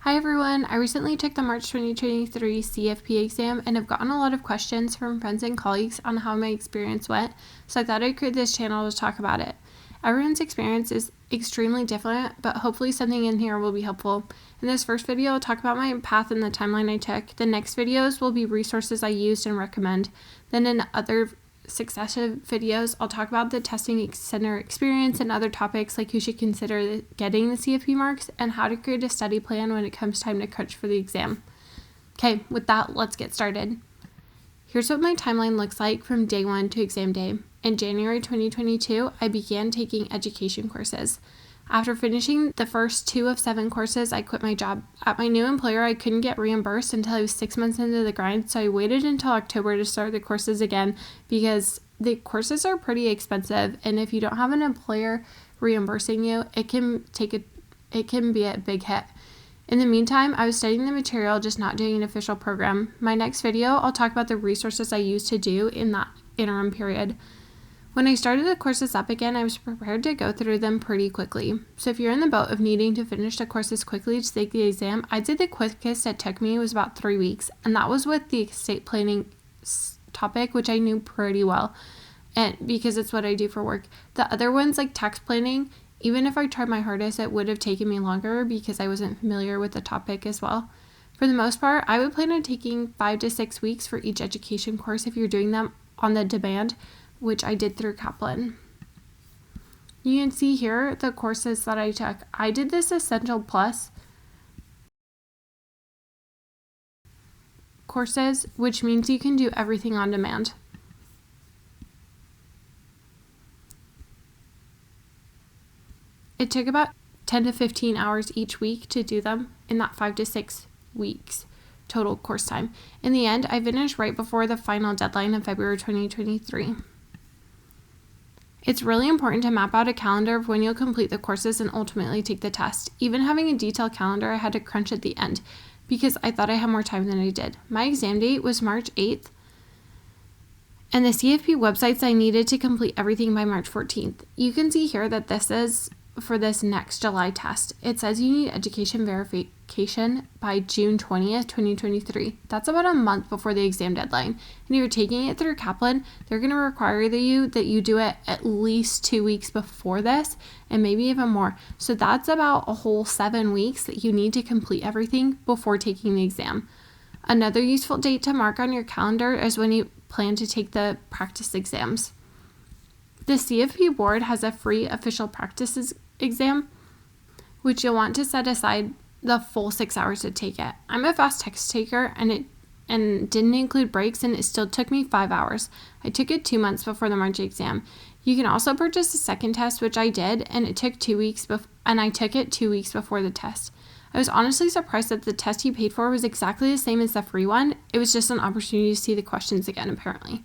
Hi everyone, I recently took the March 2023 CFP exam and have gotten a lot of questions from friends and colleagues on how my experience went, so I thought I'd create this channel to talk about it. Everyone's experience is extremely different, but hopefully something in here will be helpful. In this first video, I'll talk about my path and the timeline I took. The next videos will be resources I used and recommend. Then in other successive videos, I'll talk about the testing center experience and other topics like who should consider getting the CFP marks and how to create a study plan when it comes time to crunch for the exam. Okay, with that, let's get started. Here's what my timeline looks like from day one to exam day. In January 2022, I began taking education courses. After finishing the first 2 of 7 courses, I quit my job. At my new employer, I couldn't get reimbursed until I was 6 months into the grind, so I waited until October to start the courses again because the courses are pretty expensive, and if you don't have an employer reimbursing you, it can be a big hit. In the meantime, I was studying the material, just not doing an official program. My next video, I'll talk about the resources I used to do in that interim period. When I started the courses up again, I was prepared to go through them pretty quickly. So if you're in the boat of needing to finish the courses quickly to take the exam, I'd say the quickest it took me was about 3 weeks, and that was with the estate planning topic, which I knew pretty well, and because it's what I do for work. The other ones, like tax planning, even if I tried my hardest, it would have taken me longer because I wasn't familiar with the topic as well. For the most part, I would plan on taking 5 to 6 weeks for each education course if you're doing them on the demand, which I did through Kaplan. You can see here the courses that I took. I did this Essential Plus courses, which means you can do everything on demand. It took about 10 to 15 hours each week to do them in that 5 to 6 weeks total course time. In the end, I finished right before the final deadline of February 2023. It's really important to map out a calendar of when you'll complete the courses and ultimately take the test. Even having a detailed calendar, I had to crunch at the end because I thought I had more time than I did. My exam date was March 8th, and the CFP websites I needed to complete everything by March 14th. You can see here that this is for this next July test. It says you need education verification by June 20th, 2023. That's about a month before the exam deadline. And if you're taking it through Kaplan, they're going to require that you do it at least 2 weeks before this and maybe even more. So that's about a whole 7 weeks that you need to complete everything before taking the exam. Another useful date to mark on your calendar is when you plan to take the practice exams. The CFP board has a free official practices exam, which you'll want to set aside the full 6 hours to take it. I'm a fast test taker and didn't include breaks, and it still took me 5 hours. I took it 2 months before the March exam. You can also purchase a second test, which I did, and it took 2 weeks and I took it 2 weeks before the test. I was honestly surprised that the test you paid for was exactly the same as the free one. It was just an opportunity to see the questions again, apparently.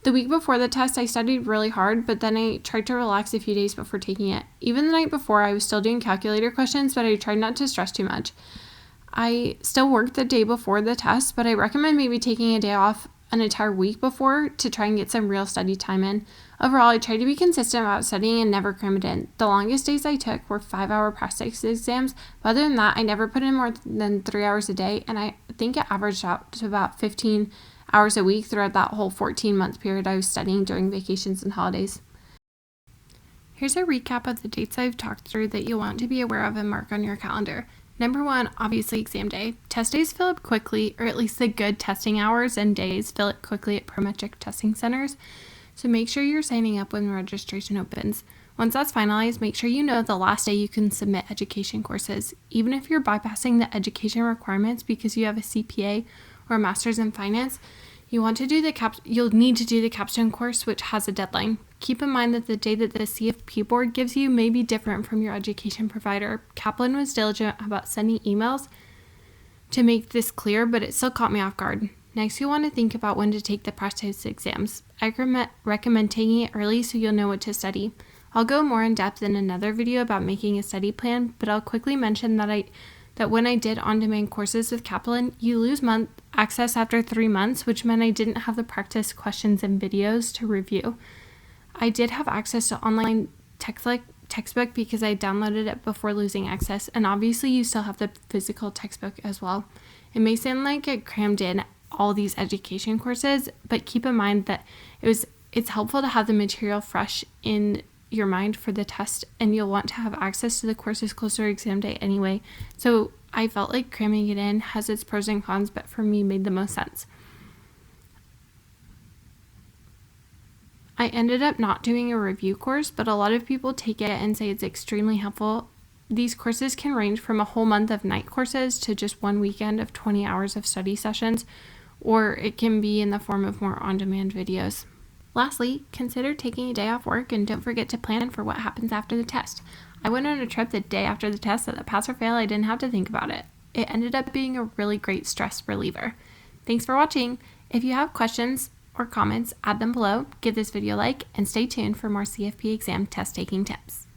The week before the test, I studied really hard, but then I tried to relax a few days before taking it. Even the night before, I was still doing calculator questions, but I tried not to stress too much. I still worked the day before the test, but I recommend maybe taking a day off an entire week before to try and get some real study time in. Overall, I tried to be consistent about studying and never cram it in. The longest days I took were 5-hour practice exams, but other than that, I never put in more than 3 hours a day, and I think it averaged out to about 15 hours a week throughout that whole 14-month period I was studying during vacations and holidays. Here's a recap of the dates I've talked through that you'll want to be aware of and mark on your calendar. Number 1, obviously exam day. Test days fill up quickly, or at least the good testing hours and days fill up quickly at Prometric testing centers, so make sure you're signing up when registration opens. Once that's finalized, make sure you know the last day you can submit education courses. Even if you're bypassing the education requirements because you have a CPA or a master's in finance, you'll need to do the capstone course, which has a deadline. Keep in mind that the day that the CFP board gives you may be different from your education provider. Kaplan was diligent about sending emails to make this clear, but it still caught me off guard. Next, you'll want to think about when to take the practice exams. I recommend taking it early so you'll know what to study. I'll go more in depth in another video about making a study plan, but I'll quickly mention that when I did on-demand courses with Kaplan, you lose access after 3 months, which meant I didn't have the practice questions and videos to review. I did have access to online textbook because I downloaded it before losing access, and obviously you still have the physical textbook as well. It may sound like it crammed in all these education courses, but keep in mind that it's helpful to have the material fresh in your mind for the test, and you'll want to have access to the courses closer to exam day anyway. So I felt like cramming it in has its pros and cons, but for me made the most sense. I ended up not doing a review course, but a lot of people take it and say it's extremely helpful. These courses can range from a whole month of night courses to just one weekend of 20 hours of study sessions, or it can be in the form of more on-demand videos. Lastly, consider taking a day off work and don't forget to plan for what happens after the test. I went on a trip the day after the test so that pass or fail, I didn't have to think about it. It ended up being a really great stress reliever. Thanks for watching. If you have questions or comments, add them below, give this video a like, and stay tuned for more CFP exam test taking tips.